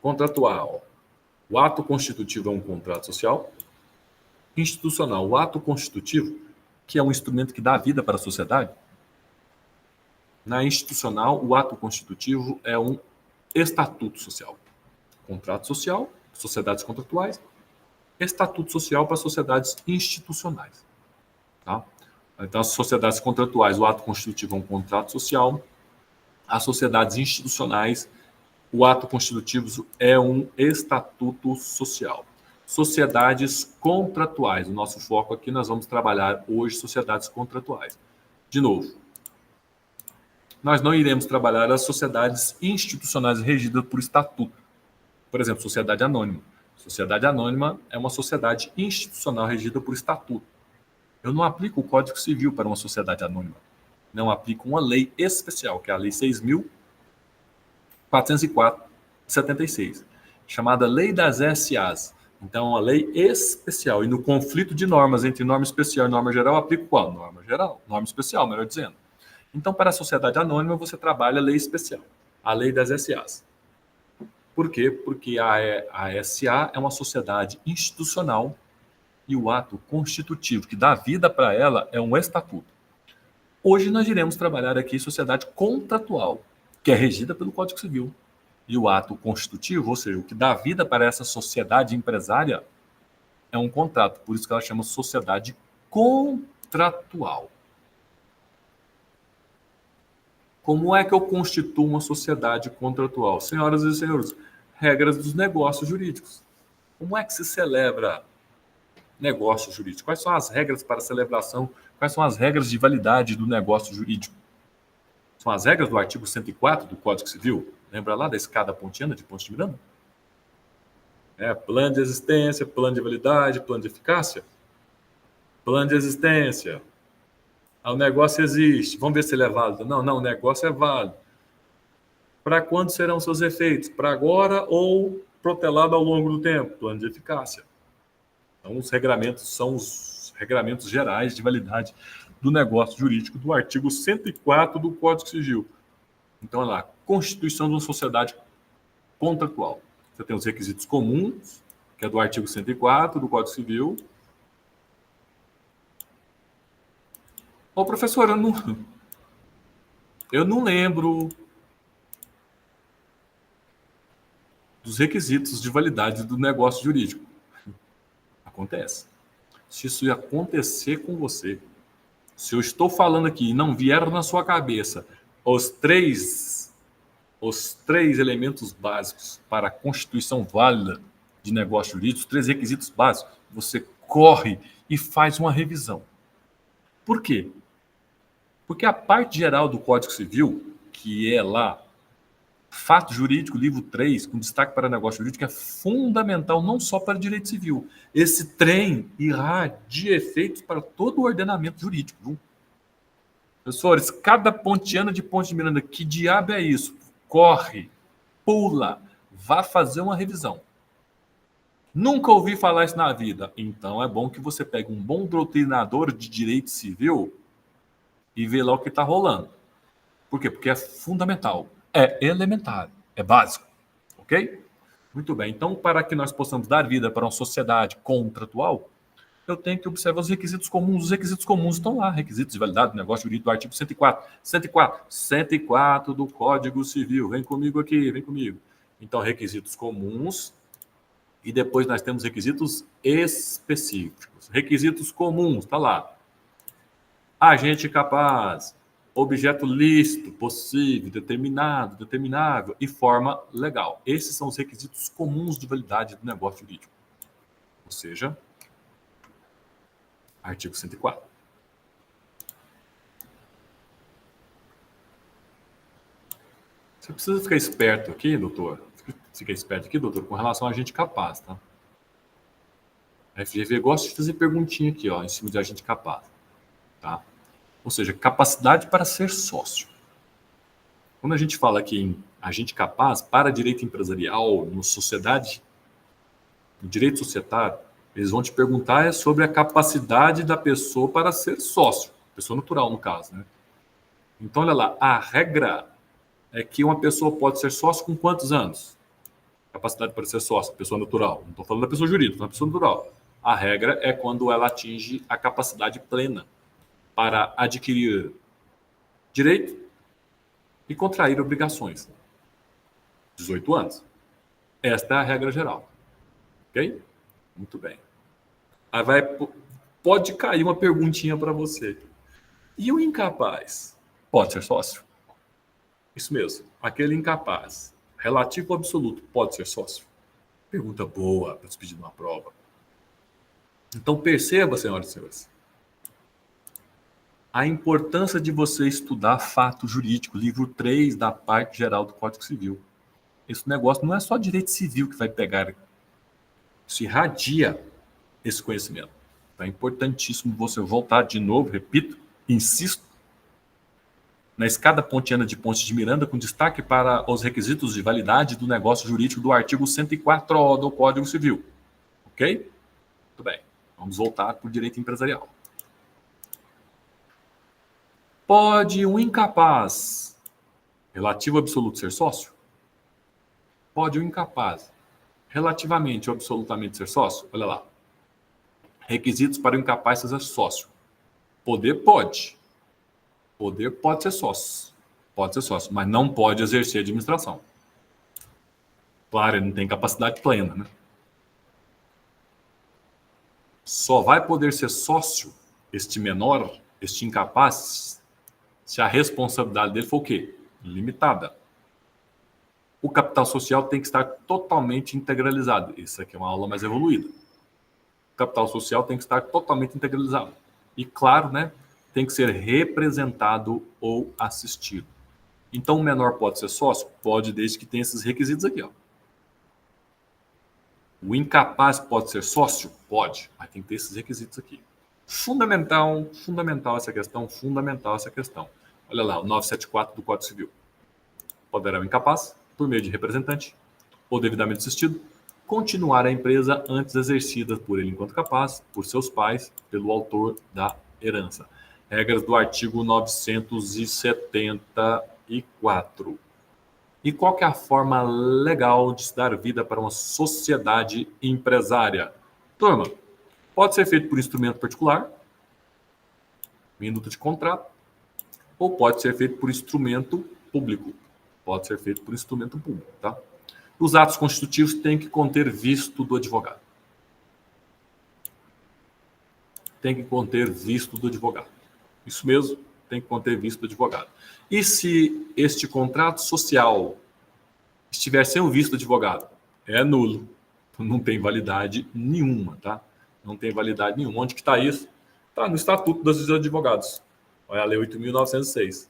Contratual. O ato constitutivo é um contrato social. Institucional. O ato constitutivo, que é um instrumento que dá vida para a sociedade. Na institucional, o ato constitutivo é um estatuto social. Contrato social, sociedades contratuais, estatuto social para sociedades institucionais. Tá? Então, as sociedades contratuais, o ato constitutivo é um contrato social. As sociedades institucionais, o ato constitutivo é um estatuto social. Sociedades contratuais, o nosso foco aqui, nós vamos trabalhar hoje sociedades contratuais. De novo, nós não iremos trabalhar as sociedades institucionais regidas por estatuto. Por exemplo, sociedade anônima. Sociedade anônima é uma sociedade institucional regida por estatuto. Eu não aplico o Código Civil para uma sociedade anônima. Não aplico uma lei especial, que é a Lei 6.404/76, chamada Lei das SAs. Então, é uma lei especial. E no conflito de normas entre norma especial e norma geral, eu aplico qual? Norma geral. Norma especial, melhor dizendo. Então, para a sociedade anônima, você trabalha a lei especial, a Lei das SAs. Por quê? Porque a SA é uma sociedade institucional e o ato constitutivo que dá vida para ela é um estatuto. Hoje nós iremos trabalhar aqui sociedade contratual, que é regida pelo Código Civil. E o ato constitutivo, ou seja, o que dá vida para essa sociedade empresária, é um contrato. Por isso que ela chama sociedade contratual. Como é que eu constituo uma sociedade contratual? Senhoras e senhores, regras dos negócios jurídicos. Como é que se celebra negócio jurídico? Quais são as regras para celebração? Quais são as regras de validade do negócio jurídico? São as regras do artigo 104 do Código Civil. Lembra lá da escada pontiana de Ponte de Miranda? Plano de existência, plano de validade, plano de eficácia. Plano de existência. Ah, o negócio existe. Vamos ver se ele é válido. Não, não, o negócio é válido. Para quando serão seus efeitos? Para agora ou protelado ao longo do tempo? Plano de eficácia. Então, os regramentos são os regramentos gerais de validade do negócio jurídico do artigo 104 do Código Civil. Então, olha lá, constituição de uma sociedade contratual. Você tem os requisitos comuns, que é do artigo 104 do Código Civil. Ô, professor, eu não lembro dos requisitos de validade do negócio jurídico. Acontece. Se isso ia acontecer com você, se eu estou falando aqui e não vieram na sua cabeça os três elementos básicos para a constituição válida de negócio jurídico, os três requisitos básicos, você corre e faz uma revisão. Por quê? Porque a parte geral do Código Civil, que é lá, fato jurídico, livro 3, com destaque para negócio jurídico, é fundamental não só para direito civil. Esse trem irradia efeitos para todo o ordenamento jurídico. Viu? Professores, cada pontiana de Ponte de Miranda, que diabo é isso? Corre, pula, vá fazer uma revisão. Nunca ouvi falar isso na vida. Então é bom que você pegue um bom doutrinador de direito civil e vê lá o que está rolando. Por quê? Porque é fundamental, é elementar, é básico. Ok? Muito bem. Então, para que nós possamos dar vida para uma sociedade contratual, eu tenho que observar os requisitos comuns. Os requisitos comuns estão lá. Requisitos de validade do negócio jurídico do artigo 104. 104 do Código Civil. Vem comigo aqui, vem comigo. Então, requisitos comuns. E depois nós temos requisitos específicos. Requisitos comuns, está lá. Agente capaz, objeto lícito, possível, determinado, determinável e forma legal. Esses são os requisitos comuns de validade do negócio jurídico. Ou seja, artigo 104. Você precisa ficar esperto aqui, doutor. Fica esperto aqui, doutor, com relação a agente capaz, tá? A FGV gosta de fazer perguntinha aqui, ó, em cima de agente capaz, tá? Ou seja, capacidade para ser sócio. Quando a gente fala aqui em agente capaz para direito empresarial, no sociedade, no direito societário, eles vão te perguntar sobre a capacidade da pessoa para ser sócio, pessoa natural no caso, né? Então, olha lá, a regra é que uma pessoa pode ser sócio com quantos anos? Capacidade para ser sócio, pessoa natural. Não estou falando da pessoa jurídica, estou falando da pessoa natural. A regra é quando ela atinge a capacidade plena para adquirir direito e contrair obrigações. 18 anos. Esta é a regra geral. Ok? Muito bem. Aí pode cair uma perguntinha para você. E o incapaz? Pode ser sócio? Isso mesmo. Aquele incapaz, relativo ou absoluto, pode ser sócio? Pergunta boa para se pedir uma prova. Então perceba, senhoras e senhores, a importância de você estudar fato jurídico, livro 3 da parte geral do Código Civil. Esse negócio não é só direito civil que vai pegar. Isso irradia esse conhecimento. Então é importantíssimo você voltar de novo, repito, insisto, na escada pontiana de Ponte de Miranda, com destaque para os requisitos de validade do negócio jurídico do artigo 104 do Código Civil. Ok? Muito bem. Vamos voltar para o direito empresarial. Pode um incapaz relativo ou absoluto ser sócio? Pode um incapaz relativamente ou absolutamente ser sócio? Olha lá. Requisitos para o incapaz ser sócio. Poder pode. Poder pode ser sócio. Pode ser sócio, mas não pode exercer administração. Claro, ele não tem capacidade plena, né? Só vai poder ser sócio este menor, este incapaz, se a responsabilidade dele for o quê? Limitada. O capital social tem que estar totalmente integralizado. Isso aqui é uma aula mais evoluída. O capital social tem que estar totalmente integralizado. E, claro, né, tem que ser representado ou assistido. Então, o menor pode ser sócio? Pode, desde que tenha esses requisitos aqui. Ó. O incapaz pode ser sócio? Pode, mas tem que ter esses requisitos aqui. Fundamental essa questão. Olha lá, o 974 do Código Civil. Poderá o incapaz, por meio de representante ou devidamente assistido, continuar a empresa antes exercida por ele enquanto capaz, por seus pais, pelo autor da herança. Regras do artigo 974. E qual que é a forma legal de se dar vida para uma sociedade empresária? Turma, pode ser feito por instrumento particular, minuta de contrato, ou pode ser feito por instrumento público. Tá? Os atos constitutivos têm que conter visto do advogado. Isso mesmo, tem que conter visto do advogado. E se este contrato social estiver sem o visto do advogado? É nulo. Não tem validade nenhuma, tá? Onde que está isso? Está no Estatuto dos Advogados. Olha a Lei 8.906.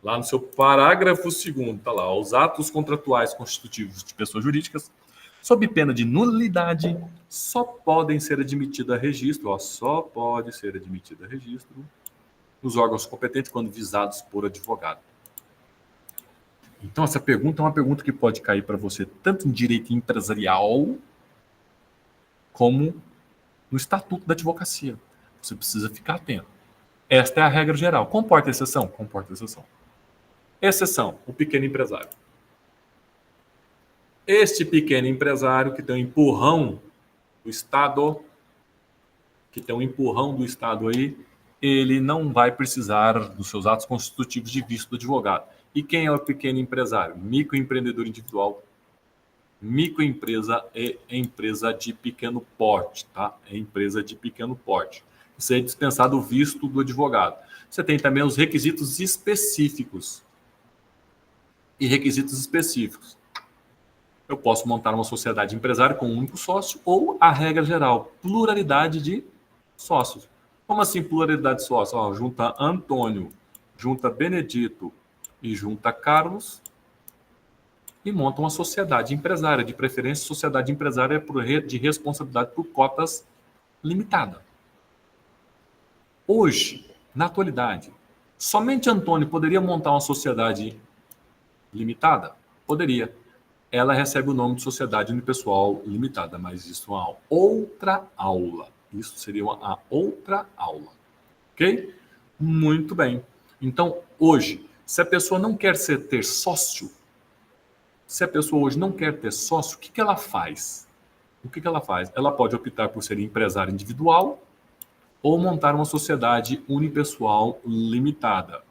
Lá no seu parágrafo 2º, está lá, os atos contratuais constitutivos de pessoas jurídicas, sob pena de nulidade, só podem ser admitidos a registro, nos órgãos competentes quando visados por advogado. Então, essa pergunta é uma pergunta que pode cair para você tanto em direito empresarial como no Estatuto da Advocacia. Você precisa ficar atento. Esta é a regra geral. Comporta exceção? Comporta exceção. Exceção, o pequeno empresário. Este pequeno empresário que tem um empurrão do Estado, aí, ele não vai precisar dos seus atos constitutivos de visto do advogado. E quem é o pequeno empresário? Microempreendedor individual. Microempresa é empresa de pequeno porte, tá? Isso é dispensado o visto do advogado. Você tem também os requisitos específicos. Eu posso montar uma sociedade empresária com um único sócio ou a regra geral, pluralidade de sócios. Como assim pluralidade de sócios? Junta Antônio, junta Benedito e junta Carlos e monta uma sociedade empresária, de preferência sociedade empresária de responsabilidade por cotas limitada. Hoje, na atualidade, somente Antônio poderia montar uma sociedade limitada? Poderia. Ela recebe o nome de sociedade unipessoal limitada, mas isso é uma outra aula. Isso seria uma outra aula. Ok? Muito bem. Então, hoje, se a pessoa não quer ter sócio, o que ela faz? Ela pode optar por ser empresária individual ou montar uma sociedade unipessoal limitada.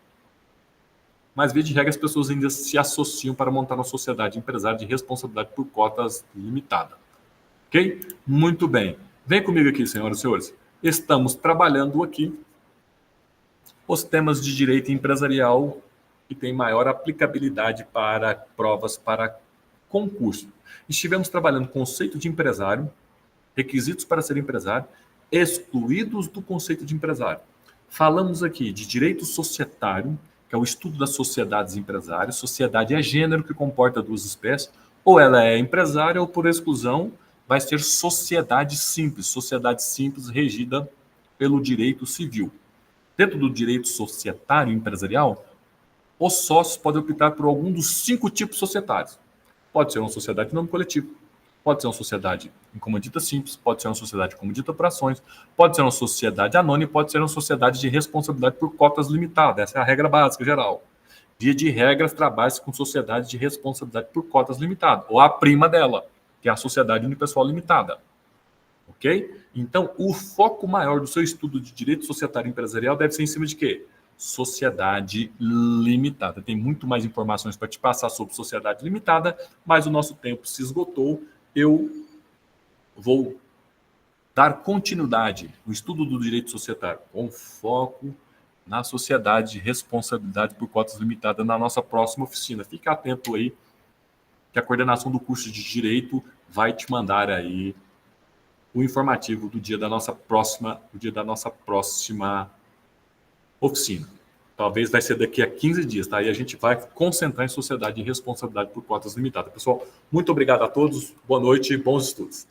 Mas, via de regra, as pessoas ainda se associam para montar uma sociedade empresária de responsabilidade por cotas limitada. Ok? Muito bem. Vem comigo aqui, senhoras e senhores. Estamos trabalhando aqui os temas de direito empresarial que têm maior aplicabilidade para provas para concurso. Estivemos trabalhando conceito de empresário, requisitos para ser empresário, excluídos do conceito de empresário. Falamos aqui de direito societário, que é o estudo das sociedades empresárias. Sociedade é gênero que comporta duas espécies, ou ela é empresária ou, por exclusão, vai ser sociedade simples regida pelo direito civil. Dentro do direito societário empresarial, os sócios podem optar por algum dos 5 tipos societários. Pode ser uma sociedade de nome coletivo, pode ser uma sociedade em comandita simples, pode ser uma sociedade com comandita por ações, pode ser uma sociedade anônima, pode ser uma sociedade de responsabilidade por cotas limitadas. Essa é a regra básica geral. Via de regras, trabalha-se com sociedade de responsabilidade por cotas limitadas, ou a prima dela, que é a sociedade unipessoal limitada. Ok? Então, o foco maior do seu estudo de direito societário empresarial deve ser em cima de quê? Sociedade limitada. Tem muito mais informações para te passar sobre sociedade limitada, mas o nosso tempo se esgotou. Eu vou dar continuidade no estudo do direito societário com foco na sociedade de responsabilidade por cotas limitadas na nossa próxima oficina. Fica atento aí que a coordenação do curso de Direito vai te mandar aí o informativo do dia da nossa próxima oficina. Talvez vai ser daqui a 15 dias, tá? E a gente vai concentrar em sociedade de responsabilidade por cotas limitadas. Pessoal, muito obrigado a todos. Boa noite e bons estudos.